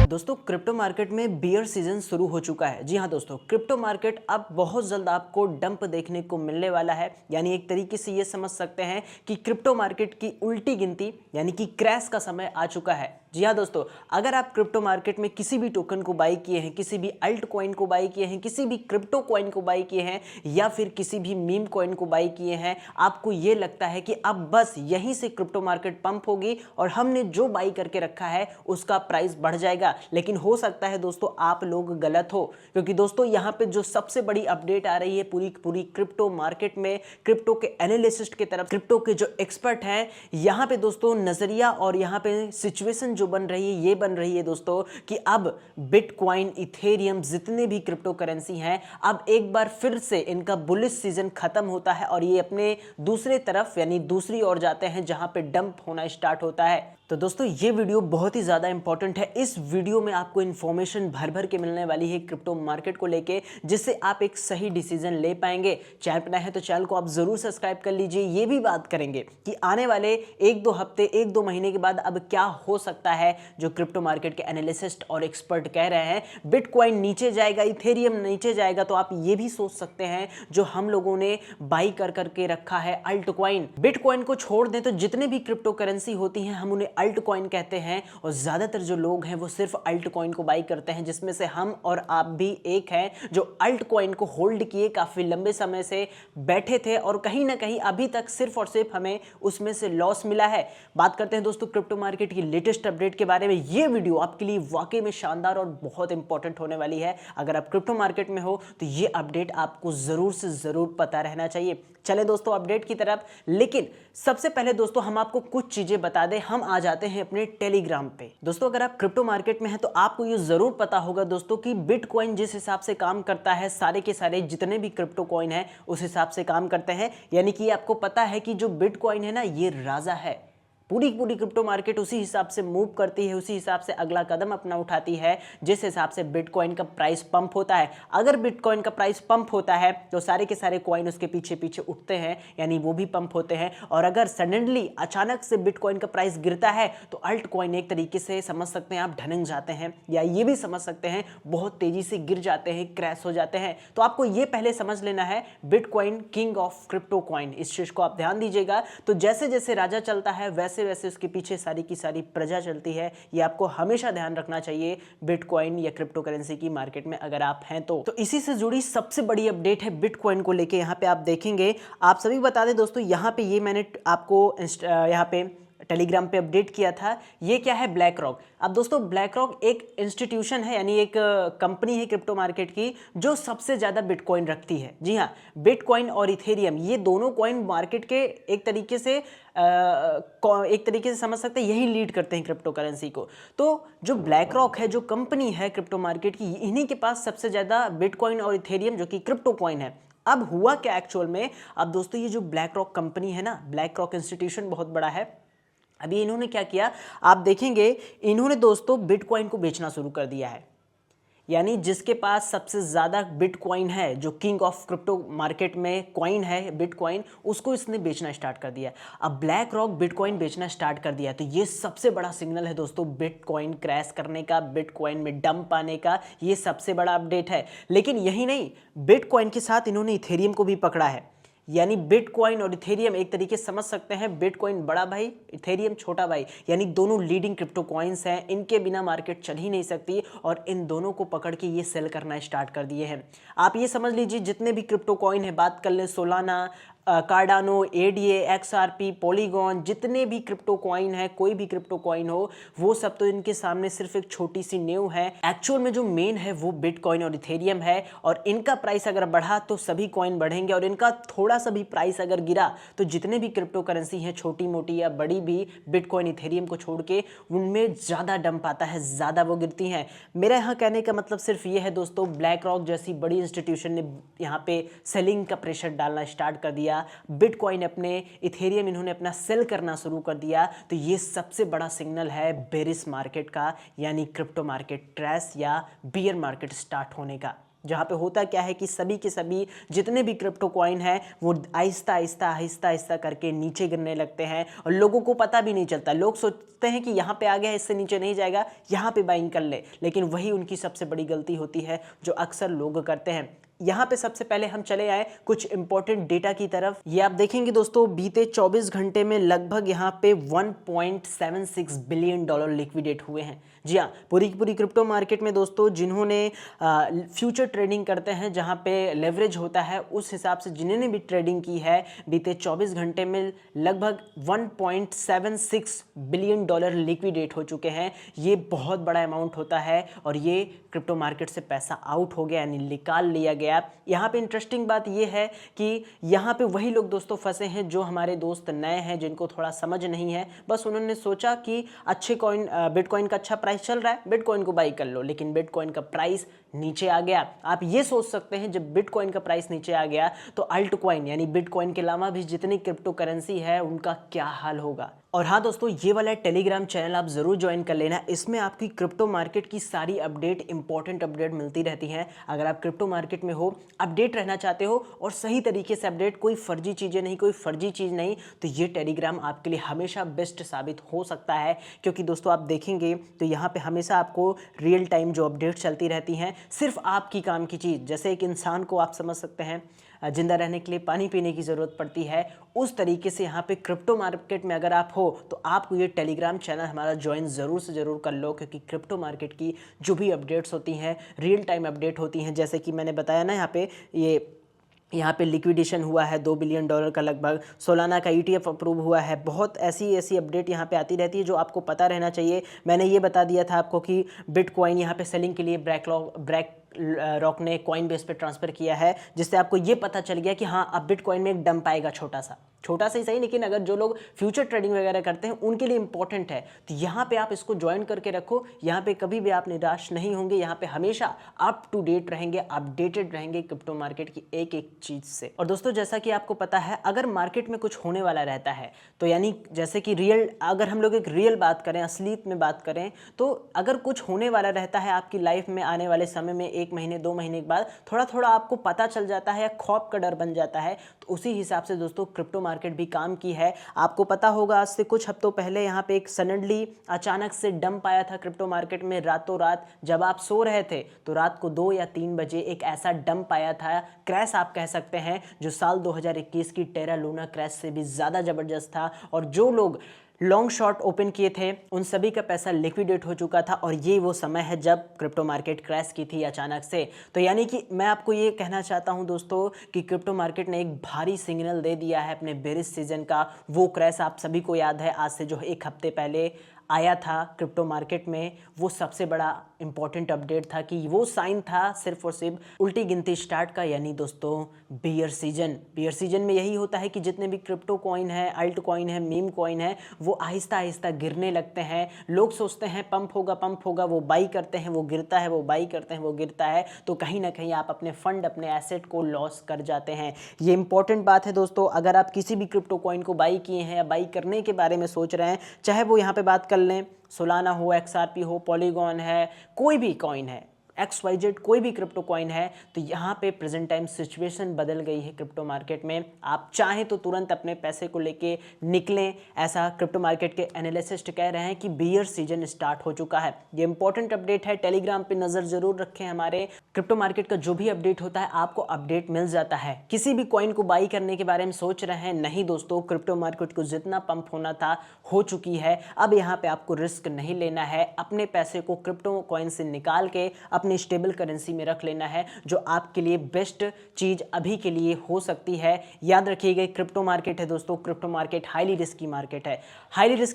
दोस्तों crypto market में beer season शुरू हो चुका है। जी हाँ दोस्तों, क्रिप्टो मार्केट अब बहुत जल्द आपको डंप देखने को मिलने वाला है। यानी एक तरीके से ये समझ सकते हैं कि क्रिप्टो मार्केट की उल्टी गिनती यानी कि क्रैश का समय आ चुका है। जी हाँ दोस्तों, अगर आप क्रिप्टो मार्केट में किसी भी टोकन को बाई किए हैं, किसी भी अल्ट कॉइन को बाई किए हैं, किसी भी क्रिप्टो कॉइन को बाई किए हैं या फिर किसी भी मीम कॉइन को बाई किए हैं, आपको ये लगता है कि अब बस यहीं से क्रिप्टो मार्केट पंप होगी और हमने जो बाई करके रखा है उसका प्राइस बढ़ जाएगा। लेकिन हो सकता है दोस्तों आप लोग गलत हो, क्योंकि दोस्तों यहां पे जो सबसे बड़ी अपडेट आ रही है पूरी पूरी क्रिप्टो मार्केट में, क्रिप्टो के एनालिस्ट की तरफ, क्रिप्टो के जो एक्सपर्ट हैं, यहां पे दोस्तों नजरिया और यहां पे सिचुएशन जो बन रही है ये बन रही है दोस्तों कि अब बिटकॉइन, इथेरियम, जितने भी क्रिप्टो करेंसी हैं, अब एक बार फिर से इनका बुलिश सीजन खत्म होता है और ये अपने दूसरे तरफ यानी दूसरी ओर जाते हैं जहां पे डंप होना स्टार्ट होता है। तो दोस्तों ये वीडियो बहुत ही ज़्यादा इंपॉर्टेंट है। इस वीडियो में आपको इन्फॉर्मेशन भर भर के मिलने वाली है क्रिप्टो मार्केट को लेके, जिससे आप एक सही डिसीजन ले पाएंगे। चैनल पर नए हैं तो चैनल को आप जरूर सब्सक्राइब कर लीजिए। ये भी बात करेंगे कि आने वाले एक दो हफ्ते, एक दो महीने के बाद अब क्या हो सकता है, जो क्रिप्टो मार्केट के एनालिस्ट और एक्सपर्ट कह रहे हैं बिटकॉइन नीचे जाएगा, इथेरियम नीचे जाएगा, तो आप ये भी सोच सकते हैं जो हम लोगों ने बाई कर करके रखा है अल्ट कॉइन। बिटकॉइन को छोड़ दें तो जितने भी क्रिप्टो करेंसी होती हैं हम उन्हें अल्ट कॉइन कहते हैं, और ज्यादातर जो लोग हैं वो सिर्फ अल्ट कॉइन को बाई करते हैं, जिसमें से हम और आप भी एक हैं जो अल्ट कॉइन को होल्ड किए काफी लंबे समय से बैठे थे और कहीं ना कहीं अभी तक सिर्फ और सिर्फ हमें उसमें से लॉस मिला है। बात करते हैं दोस्तों क्रिप्टो मार्केट की लेटेस्ट अपडेट के बारे में। ये वीडियो आपके लिए वाकई में शानदार और बहुत इंपॉर्टेंट होने वाली है। अगर आप क्रिप्टो मार्केट में हो तो ये अपडेट आपको जरूर से जरूर पता रहना चाहिए। चले दोस्तों अपडेट की तरफ, लेकिन सबसे पहले दोस्तों हम आपको कुछ चीजें बता दें। हम आ जाते हैं अपने टेलीग्राम पे। दोस्तों अगर आप क्रिप्टो मार्केट में हैं तो आपको ये जरूर पता होगा दोस्तों कि बिटकॉइन जिस हिसाब से काम करता है, सारे के सारे जितने भी क्रिप्टो कॉइन है उस हिसाब से काम करते हैं। यानी कि आपको पता है कि जो बिटकॉइन है ना, ये राजा है। पूरी पूरी क्रिप्टो मार्केट उसी हिसाब से मूव करती है, उसी हिसाब से अगला कदम अपना उठाती है जिस हिसाब से बिटकॉइन का प्राइस पंप होता है। अगर बिटकॉइन का प्राइस पंप होता है तो सारे के सारे कॉइन उसके पीछे पीछे उठते हैं, यानी वो भी पंप होते हैं। और अगर सडनली अचानक से बिटकॉइन का प्राइस गिरता है तो अल्ट कॉइन एक तरीके से समझ सकते हैं आप ढनक जाते हैं, या ये भी समझ सकते हैं बहुत तेजी से गिर जाते हैं, क्रैश हो जाते हैं। तो आपको ये पहले समझ लेना है bitcoin king of crypto coin, इस चीज को आप ध्यान दीजिएगा। तो जैसे जैसे राजा चलता है वैसे वैसे उसके पीछे सारी की सारी प्रजा चलती है। ये आपको हमेशा ध्यान रखना चाहिए बिटकॉइन या क्रिप्टो करेंसी की मार्केट में अगर आप हैं तो इसी से जुड़ी सबसे बड़ी अपडेट है बिटकॉइन को लेके। यहाँ पे आप देखेंगे, आप सभी बता दें दोस्तों, यहाँ पे ये मैंने आपको यहाँ पे टेलीग्राम पे अपडेट किया था। ये क्या है? Black rock. अब दोस्तों ब्लैक रॉक एक इंस्टीट्यूशन है, यानी एक कंपनी है क्रिप्टो मार्केट की जो सबसे ज्यादा बिटकॉइन रखती है। जी हाँ, बिटकॉइन और इथेरियम ये दोनों कॉइन मार्केट के एक तरीके से समझ सकते हैं यही लीड करते हैं क्रिप्टो करेंसी को। तो जो ब्लैक रॉक है, जो कंपनी है क्रिप्टो मार्केट की, इन्हीं के पास सबसे ज्यादा बिटकॉइन और इथेरियम जो कि क्रिप्टो कॉइन है। अब हुआ क्या एक्चुअल में? अब दोस्तों ये जो ब्लैक रॉक कंपनी है ना, ब्लैक रॉक इंस्टीट्यूशन बहुत बड़ा है। अभी इन्होंने क्या किया आप देखेंगे, इन्होंने दोस्तों बिटकॉइन को बेचना शुरू कर दिया है। यानी जिसके पास सबसे ज्यादा बिटकॉइन है, जो किंग ऑफ क्रिप्टो मार्केट में कॉइन है बिटकॉइन, उसको इसने बेचना स्टार्ट कर दिया। अब ब्लैक रॉक बिटकॉइन बेचना स्टार्ट कर दिया, तो ये सबसे बड़ा सिग्नल है दोस्तों बिटकॉइन क्रैश करने का, बिटकॉइन में डंप आने का। ये सबसे बड़ा अपडेट है। लेकिन यही नहीं, बिटकॉइन के साथ इन्होंने इथेरियम को भी पकड़ा है। यानी बिटकॉइन और इथेरियम एक तरीके से समझ सकते हैं, बिटकॉइन बड़ा भाई, इथेरियम छोटा भाई, यानी दोनों लीडिंग क्रिप्टो कॉइन्स हैं। इनके बिना मार्केट चल ही नहीं सकती और इन दोनों को पकड़ के ये सेल करना स्टार्ट कर दिए हैं। आप ये समझ लीजिए जितने भी क्रिप्टो कॉइन है, बात कर लें Solana, Cardano, ADA, XRP, polygon, जितने भी क्रिप्टो कॉइन है, कोई भी क्रिप्टो कॉइन हो, वो सब तो इनके सामने सिर्फ एक छोटी सी नींव है। एक्चुअल में जो मेन है वो बिटकॉइन और इथेरियम है, और इनका प्राइस अगर बढ़ा तो सभी कॉइन बढ़ेंगे, और इनका थोड़ा सा भी प्राइस अगर गिरा तो जितने भी क्रिप्टो करेंसी हैं, छोटी मोटी या बड़ी भी, बिटकॉइन इथेरियम को छोड़ के उनमें ज्यादा डंप आता है, ज्यादा वो गिरती हैं। मेरा यहाँ कहने का मतलब सिर्फ ये है दोस्तों, ब्लैक रॉक जैसी बड़ी इंस्टीट्यूशन ने यहाँ पे सेलिंग का प्रेशर डालना स्टार्ट कर दिया, बिटकॉइन अपने, इथेरियम इन्होंने अपना सेल करना शुरू कर दिया। तो ये सबसे बड़ा सिग्नल है बेरिश मार्केट का, यानी क्रिप्टो मार्केट क्रैश या बियर मार्केट स्टार्ट होने का। जहाँ पे होता क्या है कि सभी के सभी जितने भी क्रिप्टो कॉइन है वो आहिस्ता आहिस्ता आहिस्ता आहिस्ता करके नीचे गिरने लगते हैं और लोगों को पता भी नहीं चलता। लोग सोचते हैं कि यहाँ पे आ गया, इससे नीचे नहीं जाएगा, यहाँ पे बाइंग कर ले, लेकिन वही उनकी सबसे बड़ी गलती होती है जो अक्सर लोग करते हैं। यहाँ पे सबसे पहले हम चले आए कुछ इंपॉर्टेंट डेटा की तरफ। ये आप देखेंगे दोस्तों, बीते 24 घंटे में लगभग यहाँ पे 1.76 बिलियन डॉलर लिक्विडेट हुए हैं। जी हाँ, पूरी की पूरी क्रिप्टो मार्केट में दोस्तों जिन्होंने फ्यूचर ट्रेडिंग करते हैं जहाँ पे लेवरेज होता है, उस हिसाब से जिन्होंने भी ट्रेडिंग की है बीते 24 घंटे में लगभग 1.76 बिलियन डॉलर लिक्विडेट हो चुके हैं। ये बहुत बड़ा अमाउंट होता है और ये क्रिप्टो मार्केट से पैसा आउट हो गया, यानी निकाल लिया गया। यहाँ पे इंटरेस्टिंग बात ये है कि यहाँ पे वही लोग दोस्तों फंसे हैं जो हमारे दोस्त नए हैं, जिनको थोड़ा समझ नहीं है। बस उन्होंने सोचा कि अच्छे कॉइन, बिटकॉइन का अच्छा प्राइस चल रहा है, बिटकॉइन को बाई कर लो, लेकिन बिटकॉइन का प्राइस नीचे आ गया। आप ये सोच सकते हैं जब बिटकॉइन का प्राइस नीचे आ गया तो अल्ट कॉइन यानी बिटकॉइन के अलावा भी जितनी क्रिप्टो करेंसी है उनका क्या हाल होगा। और हाँ दोस्तों, ये वाला टेलीग्राम चैनल आप जरूर ज्वाइन कर लेना, इसमें आपकी क्रिप्टो मार्केट की सारी अपडेट, इंपॉर्टेंट अपडेट मिलती रहती हैं। अगर आप क्रिप्टो मार्केट में हो, अपडेट रहना चाहते हो और सही तरीके से अपडेट, कोई फर्जी चीज़ें नहीं, कोई फर्जी चीज़ नहीं, तो ये टेलीग्राम आपके लिए हमेशा बेस्ट साबित हो सकता है। क्योंकि दोस्तों आप देखेंगे तो यहाँ पे हमेशा आपको रियल टाइम जो अपडेट चलती रहती हैं, सिर्फ आपकी काम की चीज़, जैसे एक इंसान को आप समझ सकते हैं जिंदा रहने के लिए पानी पीने की ज़रूरत पड़ती है, उस तरीके से यहाँ पे क्रिप्टो मार्केट में अगर आप हो तो आपको ये टेलीग्राम चैनल हमारा ज्वाइन ज़रूर से ज़रूर कर लो। क्योंकि क्रिप्टो मार्केट की जो भी अपडेट्स होती हैं रियल टाइम अपडेट होती हैं। जैसे कि मैंने बताया ना, यहाँ पे लिक्विडेशन हुआ है 2 बिलियन डॉलर का, लगभग सोलाना का ETF अप्रूव हुआ है। बहुत ऐसी अपडेट यहाँ पे आती रहती है जो आपको पता रहना चाहिए। मैंने ये बता दिया था आपको कि बिटकॉइन यहाँ पे सेलिंग के लिए ब्लैक रॉक ने कॉइन बेस पे ट्रांसफर किया है, जिससे आपको ये पता चल गया कि हाँ अब बिटकॉइन में एक डंप आएगा, छोटा सा ही सही, लेकिन अगर जो लोग फ्यूचर ट्रेडिंग वगैरह करते हैं उनके लिए इंपॉर्टेंट है। तो यहाँ पे आप इसको ज्वाइन करके रखो, यहाँ पे कभी भी आप निराश नहीं होंगे, यहाँ पे हमेशा अप टू डेट रहेंगे, अपडेटेड रहेंगे क्रिप्टो मार्केट की एक एक चीज से। और दोस्तों जैसा कि आपको पता है, अगर मार्केट में कुछ होने वाला रहता है तो यानी जैसे कि रियल, अगर हम लोग एक रियल बात करें, असलियत में बात करें, तो अगर कुछ होने वाला रहता है आपकी लाइफ में आने वाले समय में, 1 महीने 2 महीने के बाद थोड़ा थोड़ा आपको पता चल जाता है या खौफ का डर बन जाता है, तो उसी हिसाब से दोस्तों क्रिप्टो मार्केट भी काम की है। आपको पता होगा आज से कुछ हफ्तों पहले यहाँ पे एक सडनली अचानक से डंप आया था क्रिप्टो मार्केट में, रातों रात जब आप सो रहे थे तो रात को 2 या 3 बजे एक ऐसा डंप आया था, क्रैश आप कह सकते हैं, जो साल 2021 की टेरा लूना क्रैश से भी ज़्यादा ज़बरदस्त था। और जो लोग लॉन्ग शॉर्ट ओपन किए थे उन सभी का पैसा लिक्विडेट हो चुका था। और ये वो समय है जब क्रिप्टो मार्केट क्रैश की थी अचानक से। तो यानी कि मैं आपको ये कहना चाहता हूं दोस्तों कि क्रिप्टो मार्केट ने एक भारी सिग्नल दे दिया है अपने बेरिश सीजन का। वो क्रैश आप सभी को याद है, आज से जो 1 हफ्ते पहले आया था क्रिप्टो मार्केट में, वो सबसे बड़ा इंपॉर्टेंट अपडेट था कि वो साइन था सिर्फ और सिर्फ उल्टी गिनती स्टार्ट का, यानी दोस्तों बियर सीजन में यही होता है कि जितने भी क्रिप्टो कॉइन है, अल्ट कॉइन है, मीम कॉइन है, वो आहिस्ता आहिस्ता गिरने लगते हैं। लोग सोचते हैं पंप होगा, वो बाई करते हैं, वो गिरता है, वो बाई करते हैं, वो गिरता है, तो कहीं ना कहीं आप अपने फंड, अपने एसेट को लॉस कर जाते हैं। ये इंपॉर्टेंट बात है दोस्तों। अगर आप किसी भी क्रिप्टो कॉइन को बाई किए हैं या बाई करने के बारे में सोच रहे हैं, चाहे वो यहाँ पे बात कर लें सोलाना हो, XRP हो, पॉलीगॉन है, कोई भी कॉइन है, XYZ कोई भी क्रिप्टो कॉइन है, तो यहाँ पे प्रेजेंट टाइम सिचुएशन बदल गई है क्रिप्टो मार्केट में। आप चाहें तो तुरंत अपने पैसे को लेके निकलें, ऐसा क्रिप्टो मार्केट के एनालिसिस्ट कह रहे हैं कि बियर सीजन स्टार्ट हो चुका है। ये इंपॉर्टेंट अपडेट है, टेलीग्राम पे नजर जरूर रखें। हमारे क्रिप्टो मार्केट का जो भी अपडेट होता है आपको अपडेट मिल जाता है। किसी भी कॉइन को बाई करने के बारे में सोच रहे हैं, नहीं दोस्तों, क्रिप्टो मार्केट को जितना पंप होना था हो चुकी है। अब यहाँ पे आपको रिस्क नहीं लेना है, अपने पैसे को क्रिप्टो कॉइन से निकाल के अपनी स्टेबल करेंसी में रख लेना है, जो आपके लिए बेस्ट चीज अभी के लिए हो सकती है। याद रखिएगा, क्रिप्टो मार्केट है दोस्तों, crypto market highly risky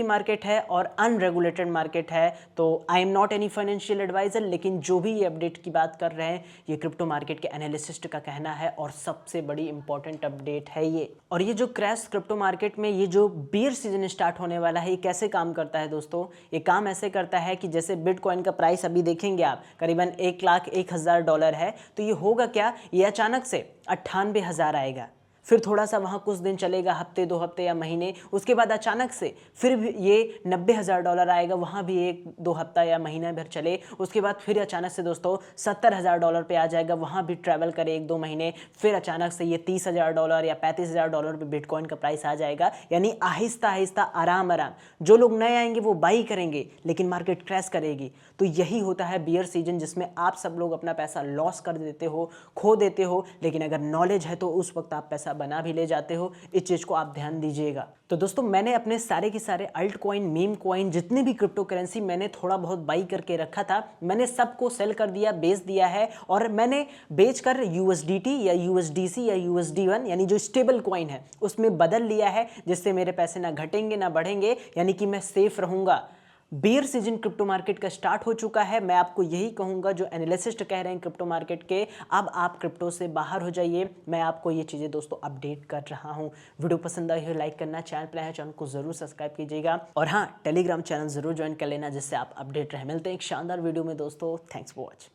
market है और अनरेगुलेटेड मार्केट है। तो I am not any financial adviser, लेकिन जो भी ये अपडेट की बात कर रहे हैं ये क्रिप्टो मार्केट के एनालिसिस्ट का कहना है और सबसे बड़ी इंपॉर्टेंट अपडेट है ये। और ये जो क्रैश क्रिप्टो मार्केट में, ये जो बियर सीजन स्टार्ट होने वाला है, ये कैसे काम करता है दोस्तों? ये काम ऐसे करता है कि जैसे बिटकॉइन का प्राइस अभी देखेंगे आप करीबन $1,01,000 है, तो ये होगा क्या, ये अचानक से 98,000 आएगा। फिर थोड़ा सा वहाँ कुछ दिन चलेगा, हफ्ते 2 हफ्ते या महीने, उसके बाद अचानक से फिर भी ये $90,000 आएगा, वहाँ भी 1-2 हफ्ता या महीना भर चले, उसके बाद फिर अचानक से दोस्तों $70,000 पे आ जाएगा, वहाँ भी ट्रैवल करे 1-2 महीने, फिर अचानक से ये $30,000 या $35,000 पे बिटकॉइन का प्राइस आ जाएगा। यानी आहिस्ता आहिस्ता, आराम आराम, जो लोग नए आएंगे वो बाई करेंगे, लेकिन मार्केट क्रैश करेगी। तो यही होता है बियर सीजन, जिसमें आप सब लोग अपना पैसा लॉस कर देते हो, खो देते हो, लेकिन अगर नॉलेज है तो उस वक्त आप पैसा बना भी ले जाते हो। इस चीज़ को आप ध्यान दीजिएगा। तो दोस्तों मैंने अपने सारे के सारे अल्ट कॉइन, मीम कॉइन, जितने भी क्रिप्टो करेंसी मैंने थोड़ा बहुत बाई करके रखा था, मैंने सबको सेल कर दिया, बेच दिया है। और मैंने बेचकर USDT या USDC या USD1 यानी जो स्टेबल कॉइन है उसमें बदल लिया है, जिससे मेरे पैसे ना घटेंगे ना बढ़ेंगे, यानी कि मैं सेफ रहूंगा। बेयर सीजन क्रिप्टो मार्केट का स्टार्ट हो चुका है। मैं आपको यही कहूंगा, जो एनालिसिस्ट कह रहे हैं क्रिप्टो मार्केट के, अब आप क्रिप्टो से बाहर हो जाइए। मैं आपको ये चीज़ें दोस्तों अपडेट कर रहा हूं। वीडियो पसंद आई हो लाइक करना, चैनल पर आए चैनल को जरूर सब्सक्राइब कीजिएगा, और हाँ, टेलीग्राम चैनल जरूर ज्वाइन कर लेना, जिससे आप अपडेट रहे। मिलते हैं एक शानदार वीडियो में दोस्तों। Thanks for watching.